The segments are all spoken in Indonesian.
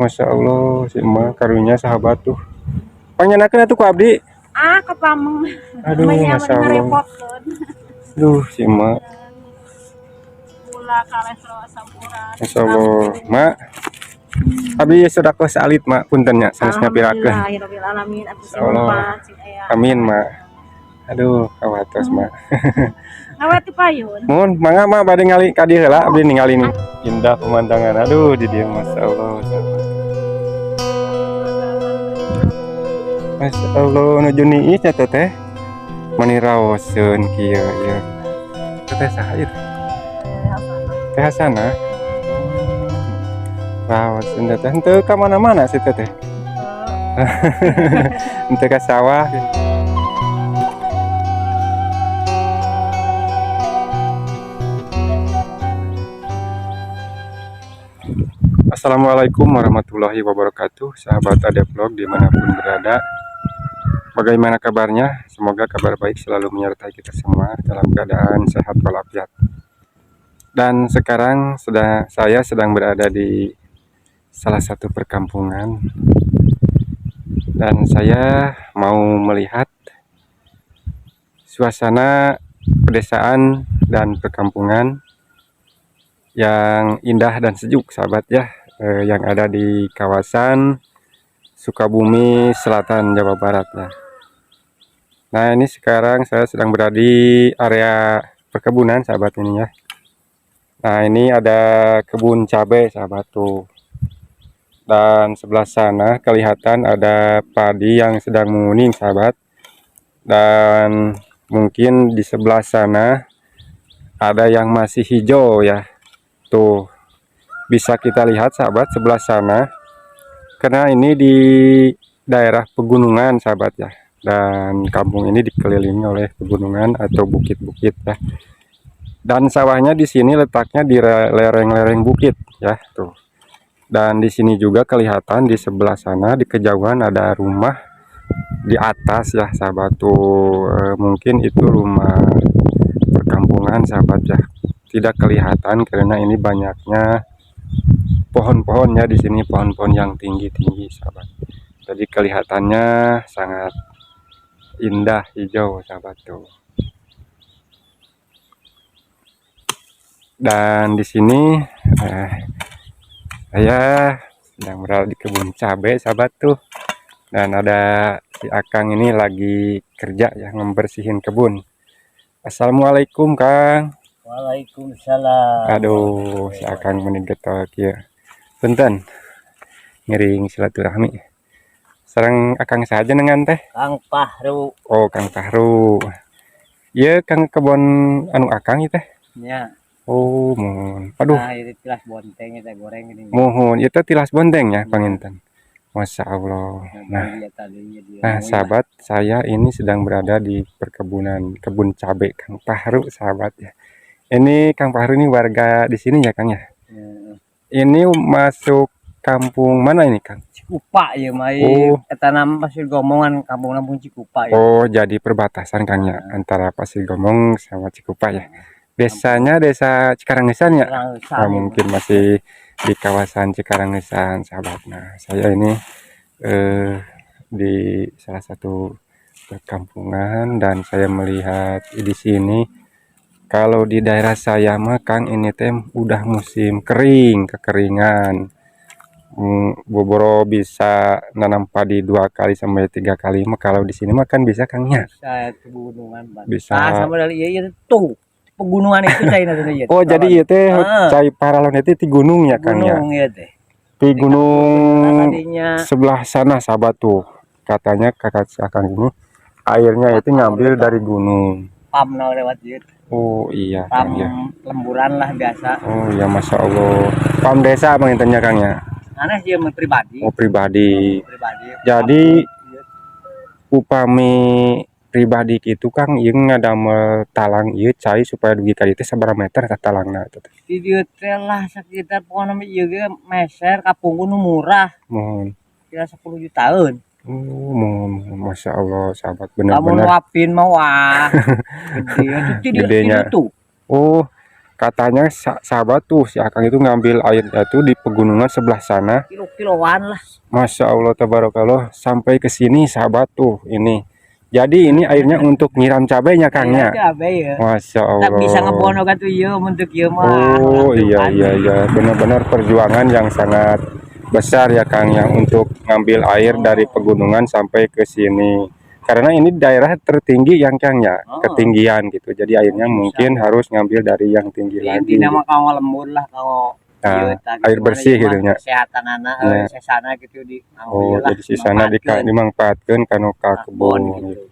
Masya Allah, si emak karunya sahabat tuh. Panjenengan tuh ku abdi. Kepameng. Aduh, Masya Allah. Duh, si emak. Gula kolesterol saburan. Masya Allah, mak. Abdi sedekah salit mak, puntennya sanes ngapirakeun. Alhamdulillahirabbil alamin. Masya Allah. Amin mak. Aduh, kawatos mak. Ngawet payun. Mun, mangga mak bade ngali ka dieu heula abdi ningali nih. Indah pemandangan. Aduh, di dieu Masya Allah. Masya Allah, nuju niis nya teh. Mani raoseun kieu ya. Teh saha ieu? Teh Hasana. Raoseun teh henteu ka mana-mana si teh. Henteu ka sawah. Assalamualaikum warahmatullahi wabarakatuh, sahabat Ade Vlog dimanapun berada. Bagaimana kabarnya? Semoga kabar baik selalu menyertai kita semua dalam keadaan sehat walafiat. Dan sekarang saya sedang berada di salah satu perkampungan. Dan saya mau melihat suasana pedesaan dan perkampungan yang indah dan sejuk, sahabat ya, yang ada di kawasan Sukabumi Selatan, Jawa Barat ya. Nah, ini sekarang saya sedang berada di area perkebunan, sahabat ini ya. Nah, ini ada kebun cabai, sahabat tuh. Dan sebelah sana kelihatan ada padi yang sedang menguning, sahabat. Dan mungkin di sebelah sana ada yang masih hijau ya. Tuh, bisa kita lihat sahabat sebelah sana. Karena ini di daerah pegunungan, sahabat ya. Dan kampung ini dikelilingi oleh pegunungan atau bukit-bukit ya. Dan sawahnya di sini letaknya di lereng-lereng bukit ya, tuh. Dan di sini juga kelihatan di sebelah sana di kejauhan ada rumah di atas ya, sahabat tuh. Mungkin itu rumah perkampungan, sahabat ya. Tidak kelihatan karena ini banyaknya pohon-pohonnya di sini, pohon-pohon yang tinggi-tinggi, sahabat. Jadi kelihatannya sangat indah hijau, sahabat tuh. Dan di sini saya sedang berada di kebun cabai, sahabat tuh. Dan ada si Akang ini lagi kerja ya, membersihin kebun. Assalamualaikum Kang. Waalaikumsalam. Aduh, si Akang menigetok ya. Punten. Ngiring silaturahmi. Sareng Akang saja dengan teh. Kang Pahru. Oh, Kang Pahru. Iya, Kang kebun anu Akang itu teh. Ya. Oh, mohon. Aduh. Nah, itu tilas bonteng kita goreng ini. Mohon, itu tilas bonteng ya, Panginten. Masya Allah. Nah, sahabat, saya ini sedang berada di perkebunan kebun cabai Kang Pahru, sahabat ya. Ini Kang Pahru ini warga di sini ya, Kang ya. Ini masuk kampung mana ini, Kang? Cikupa ya, Mai. Tanam Pasir Gomongan, kampung Lampung Cikupa ya. Oh, jadi perbatasan Kang ya, antara Pasir Gomong sama Cikupa ya. Desanya desa Cikarangesan ya. Nah, mungkin masih di kawasan Cikarangesan, sahabat. Nah, saya ini di salah satu perkampungan dan saya melihat di sini kalau di daerah saya mah Kang ini teh udah musim kering, kekeringan. Boboro bisa nanam padi 2 kali sampai 3 kali mah kalau di sini mah kan bisa Kangnya. Bisa pegunungan, Bang. Bisa. Sama dari iya tuh. Pegunungan itu cai nanti. Oh, jadi ieu teh cai paralon itu di gunung ya Kang ya. Gunung ya teh. Di gunung sebelah sana, sahabat tuh. Katanya kakak Akang ini airnya itu ngambil dari gunung. Pam lewat ieu. Oh iya Pam Kang ya. lemburan lah biasa. Oh iya, Masya Allah. Pam desa pengintennya Kang ya. Aneh dia pribadi. Oh, pribadi. Pribadi. Jadi upami pribadi gitu Kang ieu ngadamel talang ieu cai supaya dugi ka dieu teh sabaraha meter ka talangna eta teh. Di dieu teh lah sekitar pokona ieu ge meser kapungku nu murah. Mohon. Kira 10 jutaan. Oh, mohon. Masya Allah, sahabat, benar-benar. Kamu wapin mah wah. Gede Gedenya. itu. Oh, katanya sahabat tuh si Akang itu ngambil airnya tuh di pegunungan sebelah sana. Kilo-kiloan lah. Masya Allah tabarakallah sampai ke sini sahabat tuh ini. Jadi ini airnya untuk nyiram cabainya Kangnya. Cabe ya. Masya Allah. Tak bisa ngebono kan tuh iya untuk iya mah. Oh iya benar-benar perjuangan yang sangat besar ya Kang yang untuk ngambil air dari pegunungan sampai ke sini. Karena ini daerah tertinggi yang Kang ya, ketinggian gitu. Jadi airnya mungkin harus ngambil dari yang tinggi lagi. Intinya mah kalau lembur lah kalau Nah, air bersih gitu nya. Kesehatan anak Ya. sesana gitu di. Oh, jadi si sana dimanfaatkeun kanu ka kebun. Gitu.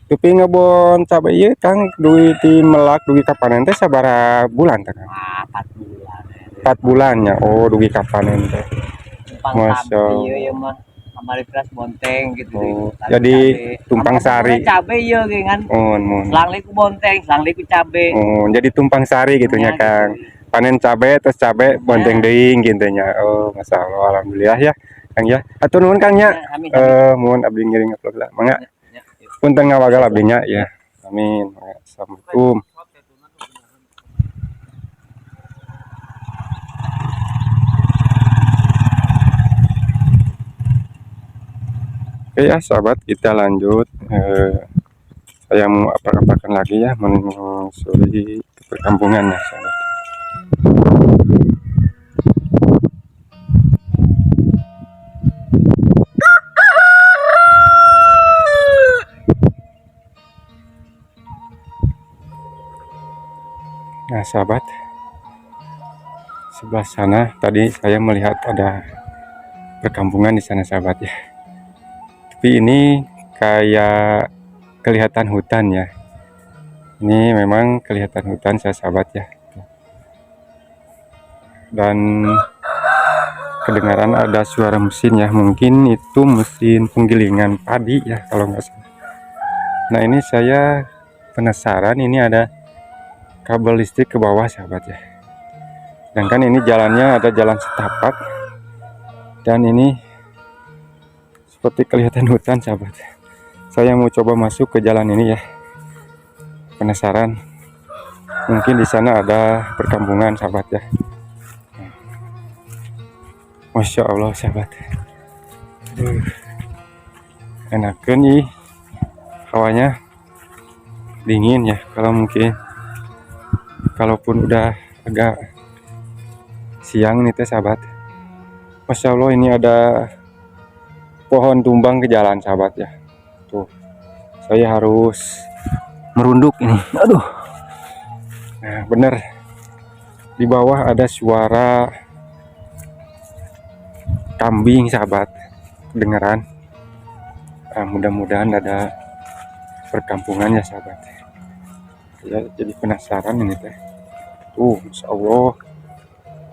Tapi ngebon cabai ieu Kang duit di Melak dugi ka panen teh sabaraha bulan teh Kang? 4 bulan. 4 bulannya. Oh, dugi ka panen teh. Masya Allah. Iya mah kamari keras bonteng gitu. Oh, jadi tumpang sari. Cabe iya kan. Mun. Selang liku bonteng, selang liku cabe. Oh, jadi tumpang sari gitunya Ya, Kang. gitu. Panen cabe terus cabe bonteng deing gitu nya. Oh, masyaallah alhamdulillah ya Kang ya. Atur nuhun Kang nya. Mun abdi ngiring upload lah. Mangga. Punten ngawagal abdinya ya. Amin. Assalamualaikum. Oke ya sahabat kita lanjut. Saya mau apa-apakan lagi ya menyusuri perkampungan ya sahabat. Nah sahabat, sebelah sana tadi saya melihat ada perkampungan di sana sahabat ya. Tapi ini kayak kelihatan hutan ya. Ini memang kelihatan hutan sahabat ya. Dan kedengaran ada suara mesin ya. Mungkin itu mesin penggilingan padi ya kalau nggak salah. Nah ini saya penasaran ini ada kabel listrik ke bawah sahabat ya. Sedangkan ini jalannya ada jalan setapak. Dan ini seperti kelihatan hutan sahabat. Saya mau coba masuk ke jalan ini ya. Penasaran. Mungkin di sana ada perkampungan sahabat ya. Masya Allah sahabat. Enakan nih hawanya dingin ya. Kalau mungkin kalaupun udah agak siang nih teh sahabat. Masya Allah ini ada pohon tumbang ke jalan sahabat ya. Tuh saya harus merunduk ini. Aduh. Nah bener di bawah ada suara kambing sahabat kedengeran. Nah, mudah-mudahan ada perkampungan ya sahabat ya. Jadi penasaran ini teh. Tuh Masya Allah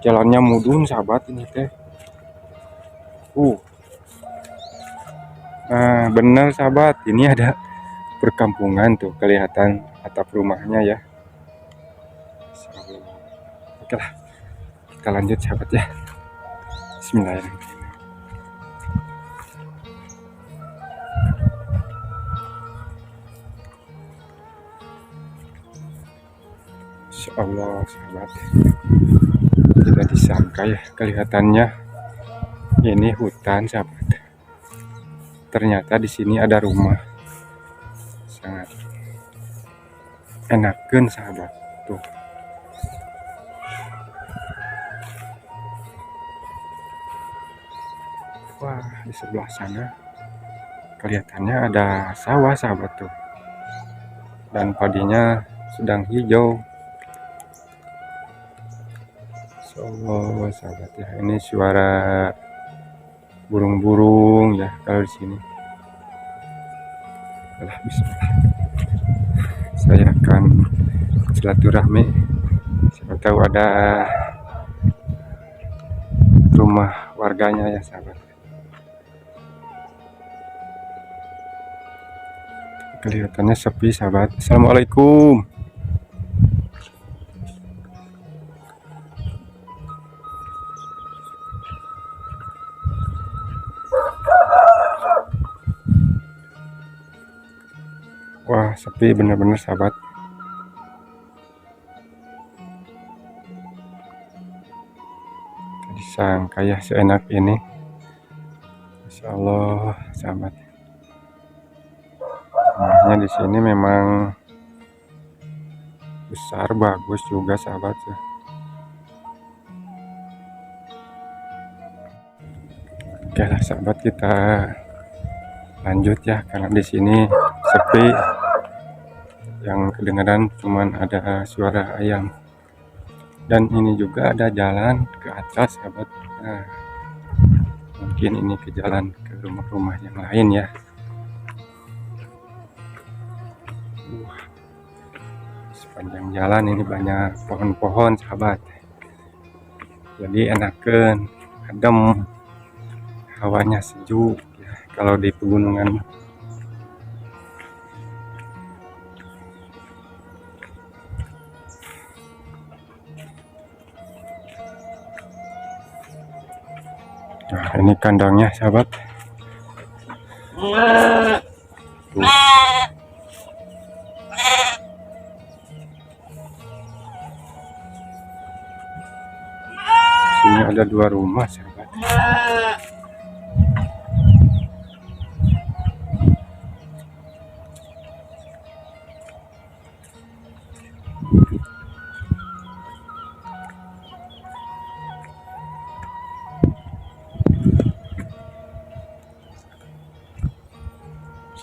jalannya mudun sahabat ini teh. Nah benar sahabat ini ada perkampungan tuh kelihatan atap rumahnya ya. Oke lah kita lanjut sahabat ya. Bismillahirrahmanirrahim. Insya Allah sahabat tidak disangka ya kelihatannya ini hutan sahabat. Ternyata di sini ada rumah. Sangat enakan sahabat tuh. Wah di sebelah sana kelihatannya ada sawah sahabat tuh. Dan padinya sedang hijau. Allah sahabat ya. Ini suara burung-burung ya kalau di sini. Bismillah. Saya akan silaturahmi. Siapa tahu ada rumah warganya ya sahabat. Kelihatannya sepi sahabat. Assalamualaikum. Wah sepi bener-bener sahabat. kayak seenak ini. Masya Allah, sahabat. Rumahnya di sini memang besar, bagus juga sahabat ya. Oke lah sahabat, kita lanjut ya, karena di sini sepi. Yang kedengaran cuman ada suara ayam. Dan ini juga ada jalan ke atas sahabat. Nah, mungkin ini ke jalan ke rumah-rumah yang lain ya. Sepanjang jalan ini banyak pohon-pohon sahabat, jadi enakan, adem, hawanya sejuk ya, kalau di pegunungan. Nah, ini kandangnya sahabat. Tuh. Sini ada 2 rumah sahabat.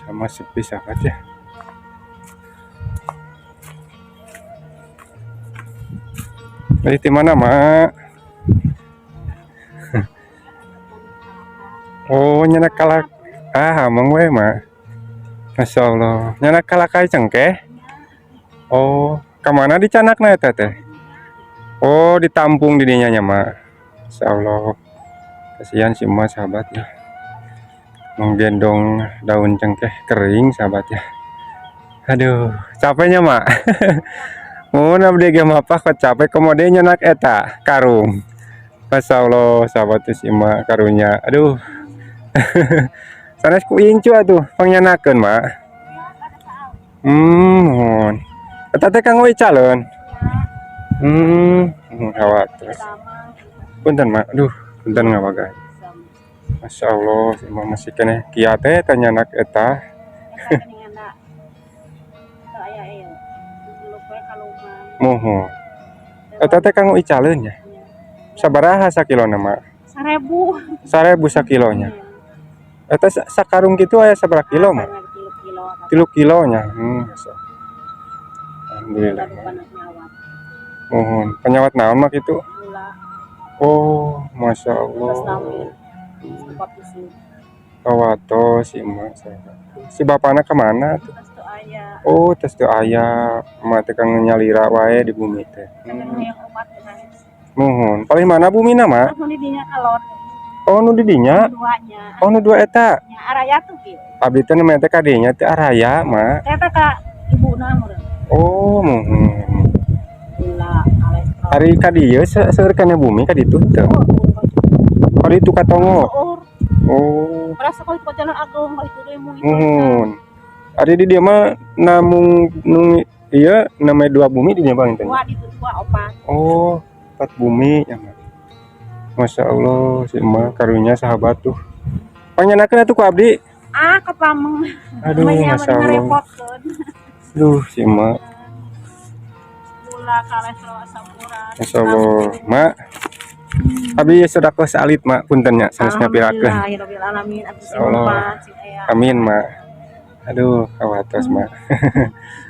Sama sepi sahabat ya. Dari mana mak? Oh, nyanak kalak. Amang we mak. Masya Allah, nyanak kalakai cengkeh. Oh, kemana dicanak na eta teh? Oh, ditampung di dinya nya mak. Masya Allah, kasihan si emak sahabat ya, menggendong daun cengkeh kering sahabat ya. Aduh, capeknya mak. Mau abdi ge apa kok capek komode nyanak eta karung. Masya Allah sahabat si emak karunya. Aduh. Sanes ku incu atuh pangyanakeun mak. Mohon. Eta teh kang we calon. Khawatir. Punten mak. Aduh, punten ngawagah. Masya Allah, si emak masih keneh kieu teh tanyanak eta. Mohon. Eta teh kang we calon ya. Sabaraha sakilona mak? 1.000. 1.000 sakilonya. Eta sakarung gitu aya sabaraha kilo mak? 3 kilonya. Alhamdulillah. Mohon. Penyawat naon mak itu? Oh, Masya Allah. Kawato si emak sahabat. Si bapana kemana tuh? Oh, tes teu aya. Emak teh kang nyalira wae di bumi teh. Mohon. Paling mana bumi na mak? Oh, nu di dinya. Oh, nu 2 eta. Nya araya tuh kieu. Abdi teh namanya teh kadinya teh araya mak. Eta ka ibuna meureun. Oh, mohon. Gula kolesterol. Hari kadieu seueur kana bumi ka ditu teu. Oh, ditu katongo. Oh, Berasa kali jalan agung kali itu deui mun. mohon. Ari di dieu mah namung nu ieu namanya 2 bumi di dieu bang teh. 2 ditu 2 opat. Oh, 4 bumi ya mak. Masya Allah, si emak karunya sahabat tuh. Pangyanakeun atuh ku abdi. Kepameng. Aduh, Masya Allah. Ngarepotkeun. Duh, si emak. Gula kolesterol asam urat. Masya Allah, mak. Abdi sedekah salit mak, punten nya sanes ngapirakeun. Alhamdulillahirabbil alamin. Abdi Allah. Amin mak. Aduh, kawatos mak.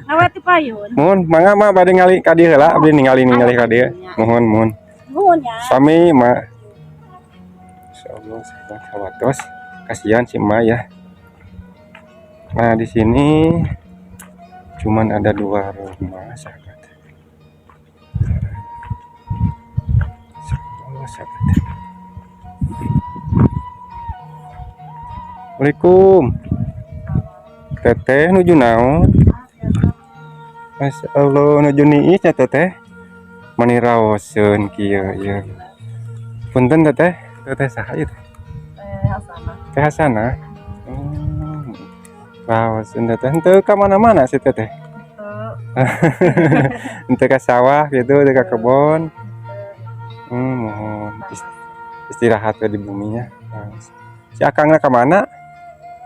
Ngawati payun. Mohon, mangga mak bade ngali ka dieu heula, abdi ningali ka dieu. Mohon. Nuhun ya. Sami mak. Insyaallah sahabat kawatos. Kasihan si emak ya. Nah, di sini cuman ada 2 rumah sahabat. Insyaallah sahabat. Assalamualaikum. Teteh nuju naon? Masya Allah, nuju niis ya teteh. Mani raoseun kieu ya. Punten teteh, teteh saha ieu teh? Teh Hasanah. Raoseun teteh. Henteu ka mana-mana si teteh. Henteu ka sawah gitu, teu ka kebon. Mohon. istirahat di buminya. Nah, si Akangna ke mana?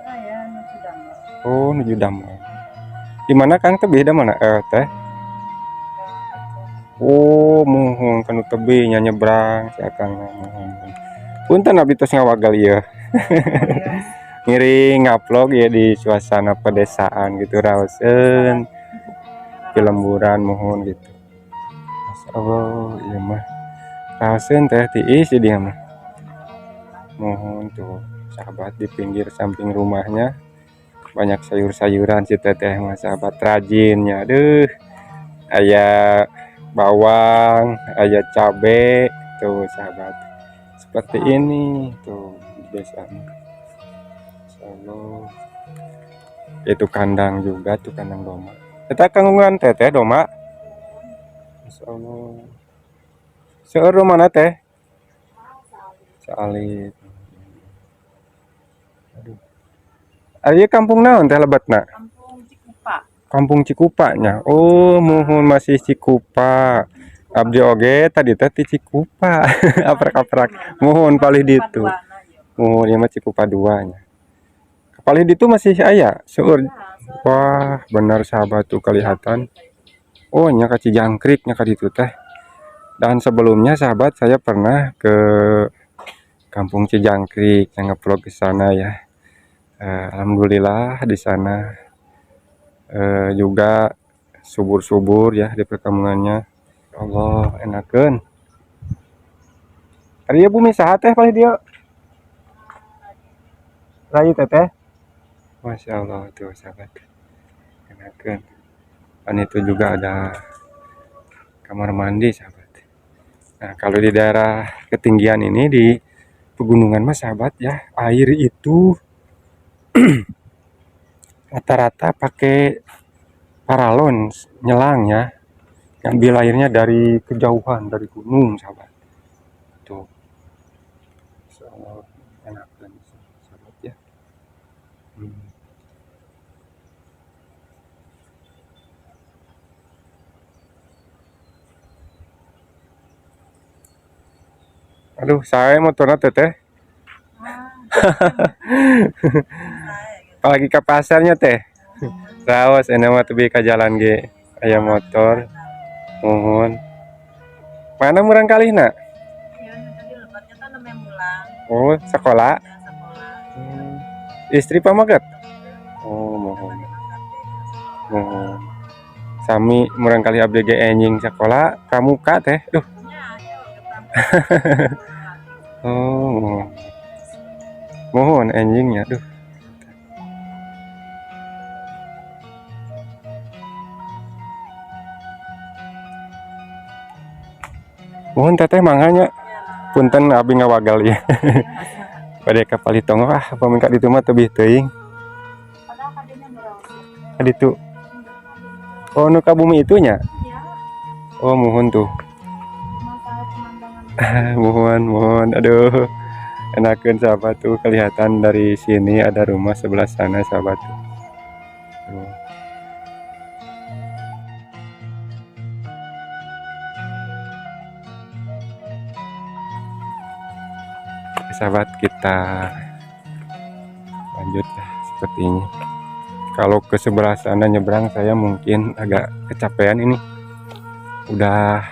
Saya sudah Oh, nuju Damal. Di mana Kang tebih da mana? Teh. Oh, muhun kanu tebih nya nyebrang si Akangna muhun. Punten abdi tos ngawagal ieu. Ngiring ngupload ya di suasana pedesaan gitu raoseun di lemburan muhun gitu. Masya Allah, iya mah. Raoseun teh tiis jadi mah. Muhun tuh sahabat di pinggir samping rumahnya banyak sayur-sayuran si teteh mah sahabat rajinnya. Aduh, aya bawang, aya cabe tuh sahabat. Seperti ini tuh di desa mah. Allah. Itu kandang juga tuh kandang doma. Kita kanggungan teteh doma. Masya Allah. Seueur mana teh? Salit. Aduh. Ari kampung naon teh lebatna? Kampung Cikupa. Kampung Cikupanya. Oh, muhun masih Cikupa. Abdi oge tadi teh ti Cikupa. Aprak-aprak. Muhun palih ditu. Muhun ieu mah Cikupa 2 nya. Palih ditu masih aya seueur. Wah, benar sahabat tuh kelihatan. Oh, nya ka Cijangkrik nya ka ditu teh. Dan sebelumnya sahabat saya pernah ke Kampung Cijangkrik yang nge-vlog ke sana ya. Alhamdulillah di sana juga subur-subur ya di perkampungannya. Allah enakeun. Ari bumi saha teh palih dieu? Rayu teteh. Masya Allah tuh sahabat. Enakeun. Dan itu juga ada kamar mandi sahabat. Nah, kalau di daerah ketinggian ini di pegunungan mas sahabat ya, air itu rata-rata pakai paralon nyelang ya, ngambil airnya dari kejauhan dari gunung sahabat. Tuh, enak kan sahabat ya. Aduh, saya motornya teteh. Apalagi ke pasarnya teh. Raos enak mah teu ka jalan ge aya motor. Mohon. Mana murang kalihna? Ya, tadi lebatnya kan namanya Mulang. Oh, sekolah. Ya, sekolah. Istri pamaget. Oh, mohon. Mohon. Sami murang kali abdi ge enjing sekolah kamu ka teh. Duh. Oh, mohon enjingnya. Duh. Mohon teteh manganya. Punten abi ngawagal ya. Pada kapal itu apa mingka ditu mah tebih teuing. Padahal kadinya murah. Aditu. Oh, nu ka bumi itunya. Ya, Oh, mohon tuh. masalah pemandangan. Mohon. Aduh. Enakeun sahabat tuh kelihatan dari sini ada rumah sebelah sana sahabat tuh. Tuh. Sahabat kita lanjut ya seperti ini. Kalau ke sebelah sana nyebrang saya mungkin agak kecapean ini. Udah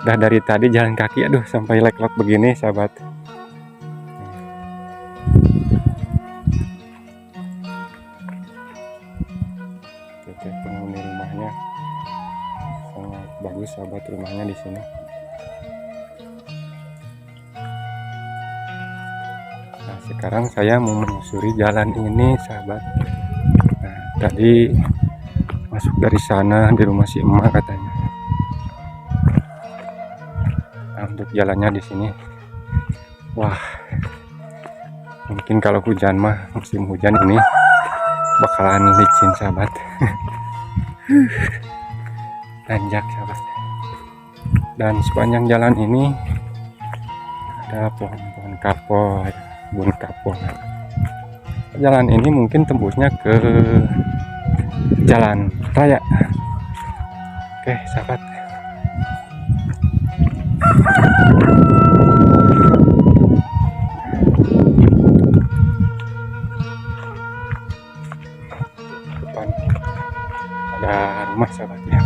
dari tadi jalan kaki aduh sampai leklok begini sahabat. Oke, penghuni rumahnya sangat bagus sahabat rumahnya di sini. Nah, sekarang saya mau menyusuri jalan ini sahabat. Nah, tadi masuk dari sana di rumah si emak katanya. Nah, untuk jalannya di sini, wah, mungkin kalau hujan mah musim hujan ini bakalan licin sahabat. Nanjak sahabat. Dan sepanjang jalan ini ada pohon-pohon kapur. Bun kapur. Jalan ini mungkin tembusnya ke jalan raya. Oke, sahabat. ada rumah sahabat ya.